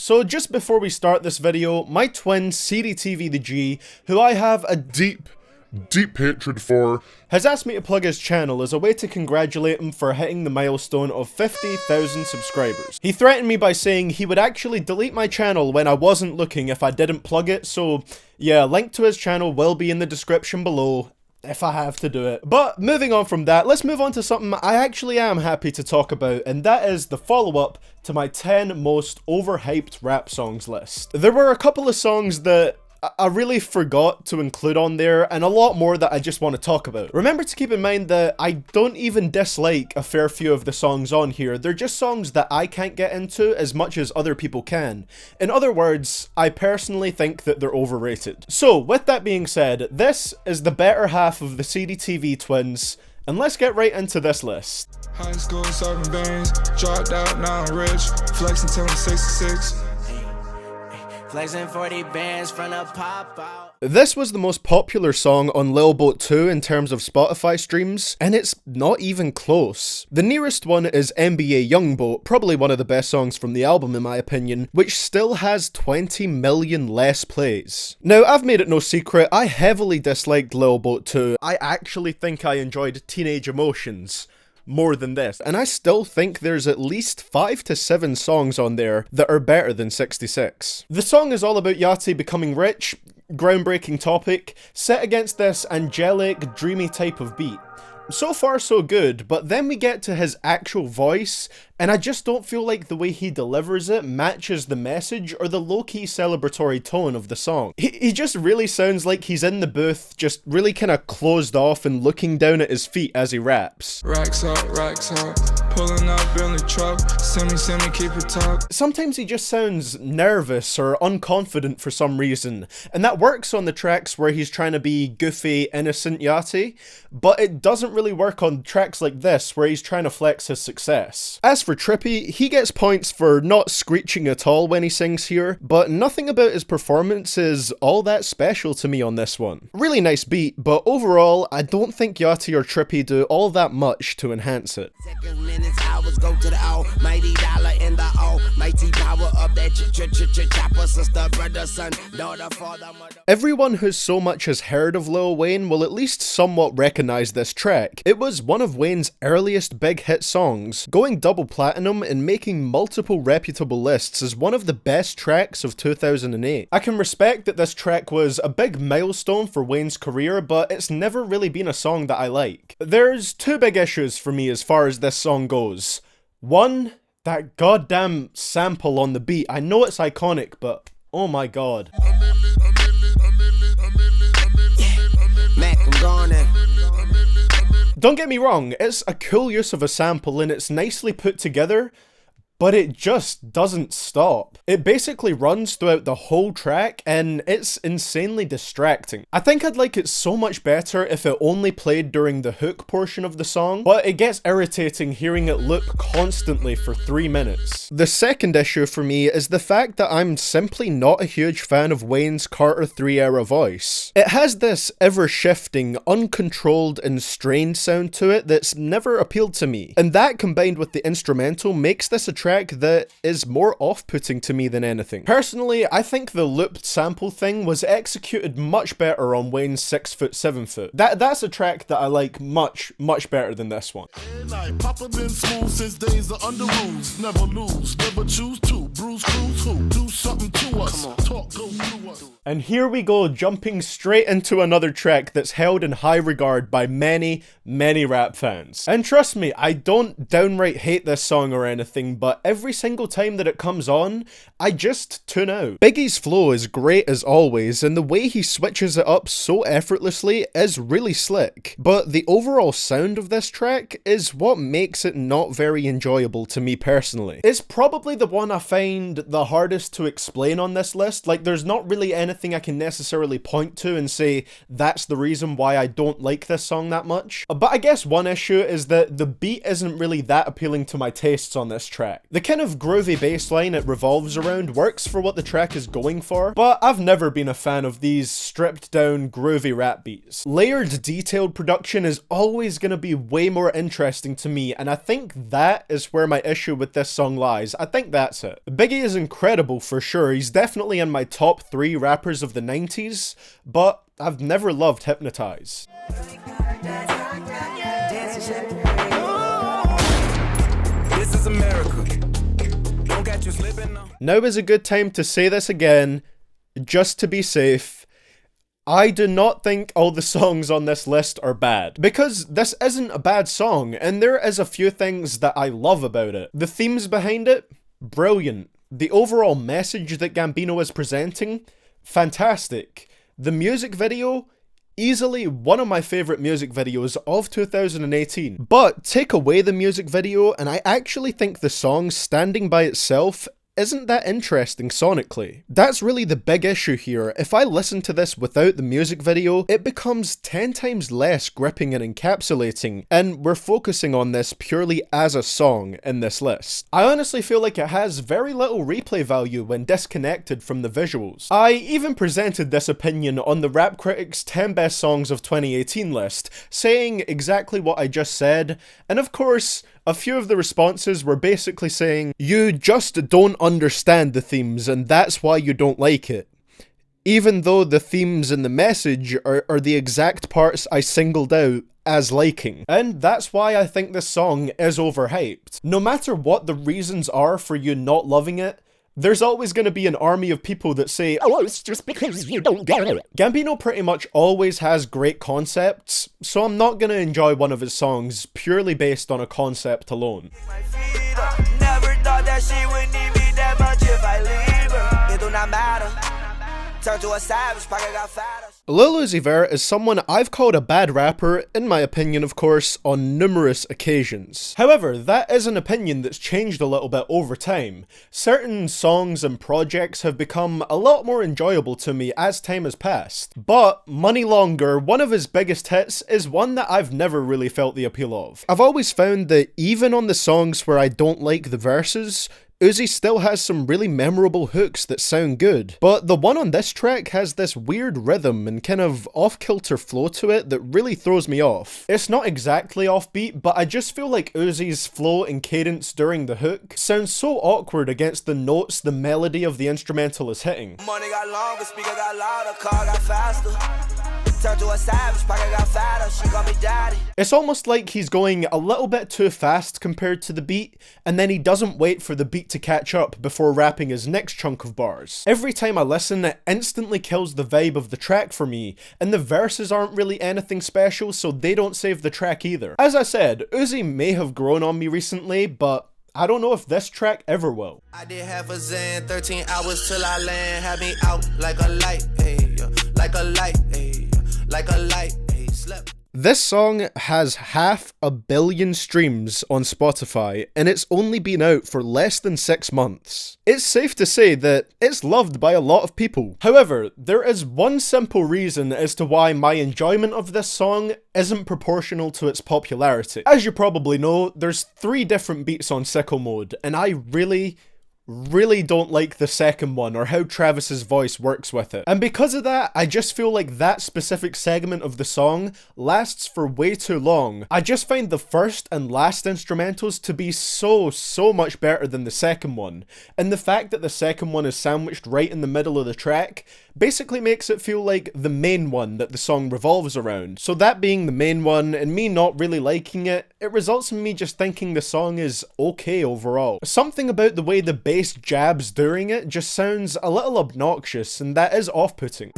So just before we start this video, my twin CDTV the G, who I have a deep hatred for, has asked me to plug his channel as a way to congratulate him for hitting the milestone of 50,000 subscribers. He threatened me by saying he would actually delete my channel when I wasn't looking if I didn't plug it, so yeah, link to his channel will be in the description below if I have to do it. But moving on from that, let's move on to something I actually am happy to talk about, and that is the follow-up to my 10 most overhyped rap songs list. There were a couple of songs that I really forgot to include on there, and a lot more that I just want to talk about. Remember to keep in mind that I don't even dislike a fair few of the songs on here. They're just songs that I can't get into as much as other people can. In other words, I personally think that they're overrated. So, with that being said, this is the better half of the CDTV twins, and let's get right into this list. High school serving bands, dropped out, now I'm rich, flexing till I'm 66. Flexing 40 bands from the pop out. This was the most popular song on Lil Boat 2 in terms of Spotify streams, and it's not even close. The nearest one is NBA Youngboat, probably one of the best songs from the album in my opinion, which still has 20 million less plays. Now, I've made it no secret, I heavily disliked Lil Boat 2. I actually think I enjoyed Teenage Emotions more than this, and I still think there's at least 5 to 7 songs on there that are better than 66. The song is all about Yachty becoming rich, groundbreaking topic, set against this angelic, dreamy type of beat. So far so good, but then we get to his actual voice, and I just don't feel like the way he delivers it matches the message or the low-key celebratory tone of the song. He just really sounds like he's in the booth, just really kind of closed off and looking down at his feet as he raps. Racks up, pulling up in the truck, send me, keep it talk. Sometimes he just sounds nervous or unconfident for some reason, and that works on the tracks where he's trying to be goofy, innocent Yachty, but it doesn't really work on tracks like this where he's trying to flex his success. As for Trippy, he gets points for not screeching at all when he sings here, but nothing about his performance is all that special to me on this one. Really nice beat, but overall, I don't think Yachty or Trippy do all that much to enhance it. Hours go to the almighty dollar in the almighty power of that chopper, sister, brother, son, daughter, father, mother. Everyone who so much as heard of Lil Wayne will at least somewhat recognize this track. It was one of Wayne's earliest big hit songs, going double platinum and making multiple reputable lists as one of the best tracks of 2008. I can respect that this track was a big milestone for Wayne's career, but it's never really been a song that I like. There's two big issues for me as far as this song goes. One, that goddamn sample on the beat. I know it's iconic, but oh my god. Mac, I'm gone in. Don't get me wrong, it's a cool use of a sample and it's nicely put together, but it just doesn't stop. It basically runs throughout the whole track and it's insanely distracting. I think I'd like it so much better if it only played during the hook portion of the song, but it gets irritating hearing it loop constantly for 3 minutes. The second issue for me is the fact that I'm simply not a huge fan of Wayne's Carter 3 era voice. It has this ever-shifting, uncontrolled and strained sound to it that's never appealed to me, and that combined with the instrumental makes this a track that is more off-putting to me than anything. Personally, I think the looped sample thing was executed much better on Wayne's 6 Foot 7 Foot. That's a track that I like much better than this one. Papa been smooth since days of under rules. Never lose, never choose to. Bruise, cruise, who? Do something to us. Talk, go through us. And here we go, jumping straight into another track that's held in high regard by many rap fans. And trust me, I don't downright hate this song or anything, but every single time that it comes on, I just tune out. Biggie's flow is great as always, and the way he switches it up so effortlessly is really slick. But the overall sound of this track is what makes it not very enjoyable to me personally. It's probably the one I find the hardest to explain on this list. Like, there's not really anything anything I can necessarily point to and say that's the reason why I don't like this song that much. But I guess one issue is that the beat isn't really that appealing to my tastes on this track. The kind of groovy bass line it revolves around works for what the track is going for, but I've never been a fan of these stripped down groovy rap beats. Layered, detailed production is always going to be way more interesting to me, and I think that is where my issue with this song lies. I think that's it. Biggie is incredible for sure, he's definitely in my top 3 rappers of the 90s, but I've never loved Hypnotize. This is America. Don't catch you slipping now. Now is a good time to say this again, just to be safe. I do not think all the songs on this list are bad, because this isn't a bad song, and there is a few things that I love about it. The themes behind it, brilliant. The overall message that Gambino is presenting, fantastic. The music video, easily one of my favourite music videos of 2018. But take away the music video, and I actually think the song standing by itself isn't that interesting sonically. That's really the big issue here. If I listen to this without the music video, it becomes 10 times less gripping and encapsulating, and we're focusing on this purely as a song in this list. I honestly feel like it has very little replay value when disconnected from the visuals. I even presented this opinion on the Rap Critics 10 Best Songs of 2018 list, saying exactly what I just said, and of course, a few of the responses were basically saying, you just don't understand the themes and that's why you don't like it. Even though the themes and the message are the exact parts I singled out as liking. And that's why I think this song is overhyped. No matter what the reasons are for you not loving it, there's always going to be an army of people that say, oh, it's just because you don't get it. Gambino pretty much always has great concepts, so I'm not going to enjoy one of his songs purely based on a concept alone. Never thought that she would need me that much if I leave her. It do not matter. Turn to a savage, pocket got fatter. Lil Uzi Vert is someone I've called a bad rapper, in my opinion of course, on numerous occasions. However, that is an opinion that's changed a little bit over time. Certain songs and projects have become a lot more enjoyable to me as time has passed. But Money Longer, one of his biggest hits, is one that I've never really felt the appeal of. I've always found that even on the songs where I don't like the verses, Uzi still has some really memorable hooks that sound good, but the one on this track has this weird rhythm and kind of off-kilter flow to it that really throws me off. It's not exactly offbeat, but I just feel like Uzi's flow and cadence during the hook sounds so awkward against the notes the melody of the instrumental is hitting. Money got longer, speaker got louder, car got faster. Turn to a savage, pocket got fatter, she call me daddy. It's almost like he's going a little bit too fast compared to the beat, and then he doesn't wait for the beat to catch up before rapping his next chunk of bars. Every time I listen, it instantly kills the vibe of the track for me, and the verses aren't really anything special, so they don't save the track either. As I said, Uzi may have grown on me recently, but I don't know if this track ever will. I did half a Zen, 13 hours till I land, had me out like a light, hey, like a light, hey, like a light, hey, slept. This song has 500 million streams on Spotify, and it's only been out for less than 6 months. It's safe to say that it's loved by a lot of people. However, there is one simple reason as to why my enjoyment of this song isn't proportional to its popularity. As you probably know, there's 3 different beats on Sicko Mode, and I really don't like the second one or how Travis's voice works with it. And because of that, I just feel like that specific segment of the song lasts for way too long. I just find the first and last instrumentals to be so much better than the second one. And the fact that the second one is sandwiched right in the middle of the track basically makes it feel like the main one that the song revolves around. So that being the main one and me not really liking it, it results in me just thinking the song is okay overall. Something about the way the bass jabs during it just sounds a little obnoxious, and that is off-putting.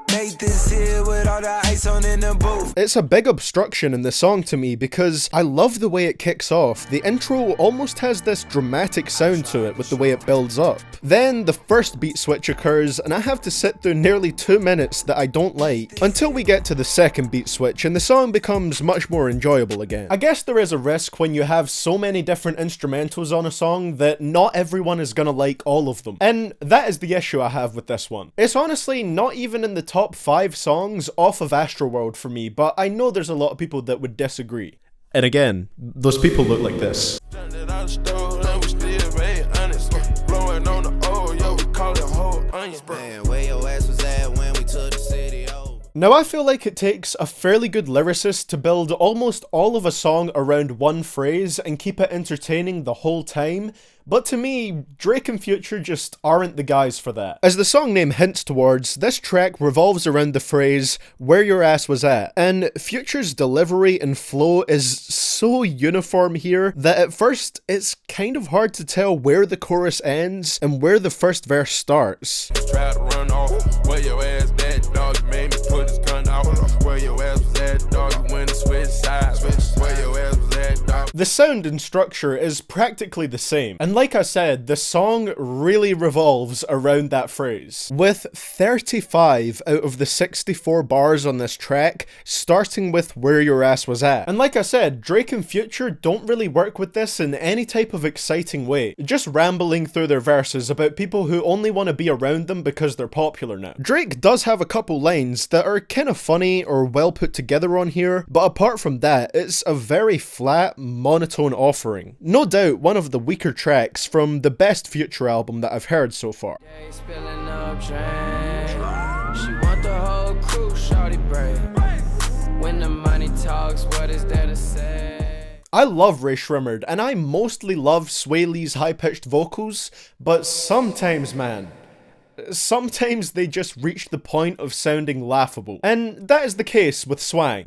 Made Get this here with all the ice on in the booth. It's a big obstruction in the song to me because I love the way it kicks off. The intro almost has this dramatic sound to it with the way it builds up. Then the first beat switch occurs and I have to sit through nearly 2 minutes that I don't like until we get to the second beat switch and the song becomes much more enjoyable again. I guess there is a risk when you have so many different instrumentals on a song that not everyone is gonna like all of them. And that is the issue I have with this one. It's honestly not even in the top 5 songs off of Astroworld for me, but I know there's a lot of people that would disagree. And again, those people look like this. Now I feel like it takes a fairly good lyricist to build almost all of a song around one phrase and keep it entertaining the whole time, but to me, Drake and Future just aren't the guys for that. As the song name hints towards, this track revolves around the phrase, "where your ass was at," and Future's delivery and flow is so uniform here that at first it's kind of hard to tell where the chorus ends and where the first verse starts. Try to run off, where your ass at, dog, made me put his gun out. Where your ass was at, dog, you went and switch sides. Where your ass was at, dog. The sound and structure is practically the same, and like I said, the song really revolves around that phrase, with 35 out of the 64 bars on this track starting with "where your ass was at." And like I said, Drake and Future don't really work with this in any type of exciting way, just rambling through their verses about people who only want to be around them because they're popular now. Drake does have a couple lines that are kind of funny or well put together on here, but apart from that, it's a very flat, monotone offering. No doubt one of the weaker tracks from the best Future album that I've heard so far. She want the whole crew, shawty brave. When the money talks, what is there to say? I love Rae Sremmurd, and I mostly love Swae Lee's high-pitched vocals, but sometimes, man, sometimes they just reach the point of sounding laughable. And that is the case with Swang.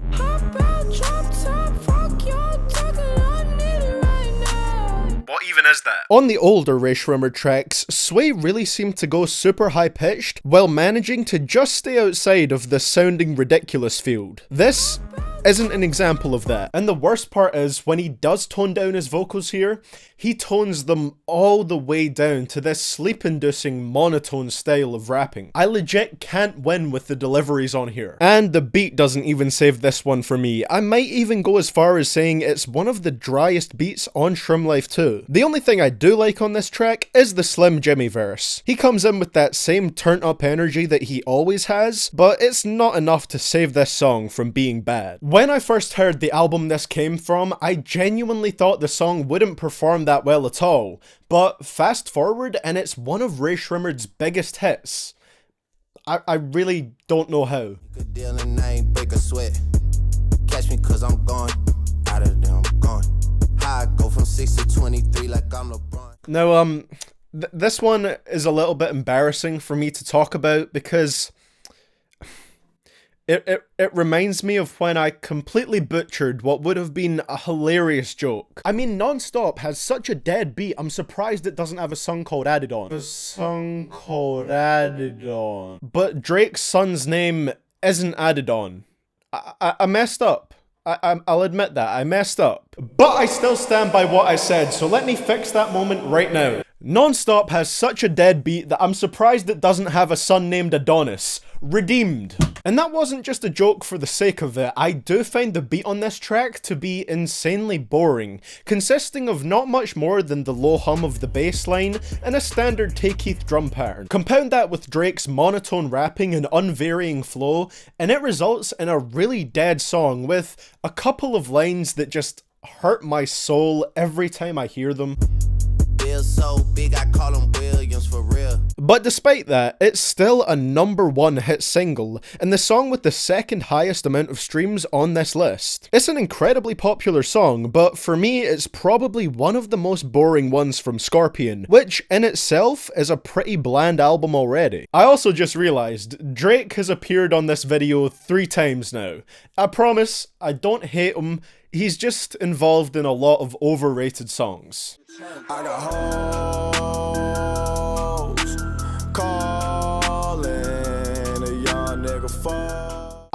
What even is that? On the older Rae Sremmurd tracks, Swae really seemed to go super high-pitched while managing to just stay outside of the sounding ridiculous field. This isn't an example of that. And the worst part is, when he does tone down his vocals here, he tones them all the way down to this sleep-inducing monotone style of rapping. I legit can't win with the deliveries on here. And the beat doesn't even save this one for me. I might even go as far as saying it's one of the driest beats on Shroom Life 2. The only thing I do like on this track is the Slim Jimmy verse. He comes in with that same turnt up energy that he always has, but it's not enough to save this song from being bad. When I first heard the album this came from, I genuinely thought the song wouldn't perform that well at all, but fast forward and it's one of Rae Sremmurd's biggest hits. I really don't know how. Good deal and I ain't break a sweat. Catch me cause I'm gone. Out of there, I'm gone. How I go from 6 to 23 like I'm LeBron. Now, this one is a little bit embarrassing for me to talk about because It reminds me of when I completely butchered what would have been a hilarious joke. I mean, Non-Stop has such a dead beat, I'm surprised it doesn't have a song called Added On. A song called Added On. But Drake's son's name isn't Added On. I messed up. I'll admit that, I messed up. But I still stand by what I said, so let me fix that moment right now. Non-Stop has such a dead beat that I'm surprised it doesn't have a son named Adonis. Redeemed. And that wasn't just a joke for the sake of it. I do find the beat on this track to be insanely boring, consisting of not much more than the low hum of the bass line and a standard Tay Keith drum pattern. Compound that with Drake's monotone rapping and unvarying flow, and it results in a really dead song with a couple of lines that just hurt my soul every time I hear them. So big, I call him Williams for real. But despite that, it's still a #1 hit single, and the song with the second highest amount of streams on this list. It's an incredibly popular song, but for me, it's probably one of the most boring ones from Scorpion, which in itself is a pretty bland album already. I also just realized, Drake has appeared on this video 3 times now. I promise, I don't hate him, he's just involved in a lot of overrated songs. I got hoes calling a young nigga for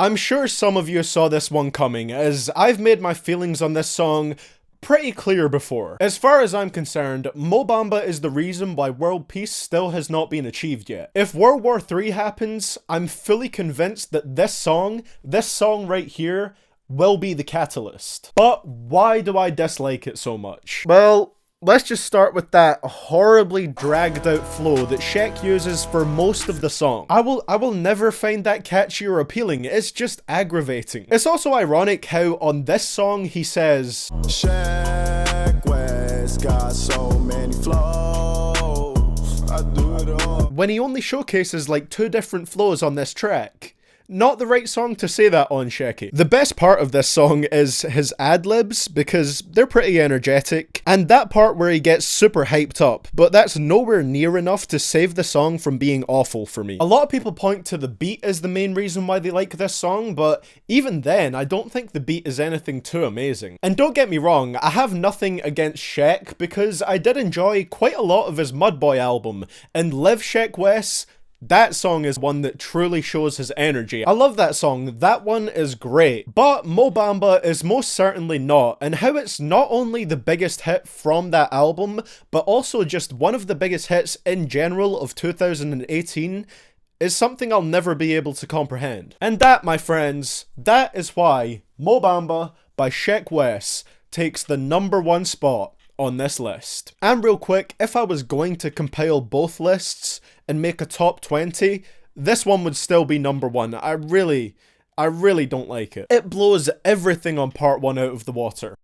I'm sure some of you saw this one coming, as I've made my feelings on this song pretty clear before. As far as I'm concerned, Mo Bamba is the reason why world peace still has not been achieved yet. If World War III happens, I'm fully convinced that this song right here, will be the catalyst. But why do I dislike it so much? Well, let's just start with that horribly dragged out flow that Sheck uses for most of the song. I will never find that catchy or appealing. It's just aggravating. It's also ironic how on this song he says, Sheck West got so many flows, I do it all, when he only showcases like 2 different flows on this track. Not the right song to say that on, Shecky. The best part of this song is his ad-libs, because they're pretty energetic, and that part where he gets super hyped up, but that's nowhere near enough to save the song from being awful for me. A lot of people point to the beat as the main reason why they like this song, but even then, I don't think the beat is anything too amazing. And don't get me wrong, I have nothing against Sheck, because I did enjoy quite a lot of his Mudboy album, and Live Sheck West, that song is one that truly shows his energy. I love that song, that one is great. But Mo Bamba is most certainly not, and how it's not only the biggest hit from that album, but also just one of the biggest hits in general of 2018 is something I'll never be able to comprehend. And that, my friends, that is why Mo Bamba by Sheck West takes the #1 spot on this list. And real quick, if I was going to compile both lists and make a top 20, this one would still be #1. I really don't like it. It blows everything on part 1 out of the water.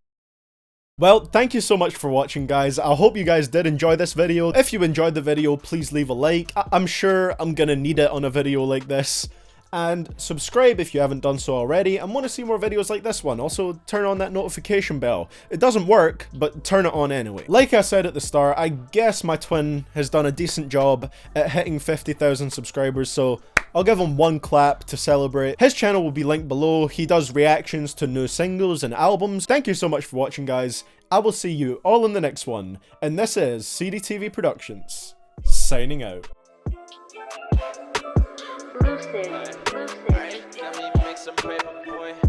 Well, thank you so much for watching, guys. I hope you guys did enjoy this video. If you enjoyed the video, please leave a like. I'm sure I'm gonna need it on a video like this. And subscribe if you haven't done so already and want to see more videos like this one. Also, turn on that notification bell. It doesn't work, but turn it on anyway. Like I said at the start, I guess my twin has done a decent job at hitting 50,000 subscribers, so I'll give him one clap to celebrate. His channel will be linked below. He does reactions to new singles and albums. Thank you so much for watching, guys. I will see you all in the next one. And this is CDTV Productions, signing out. Lucid. Alright, let me make some paper, boy.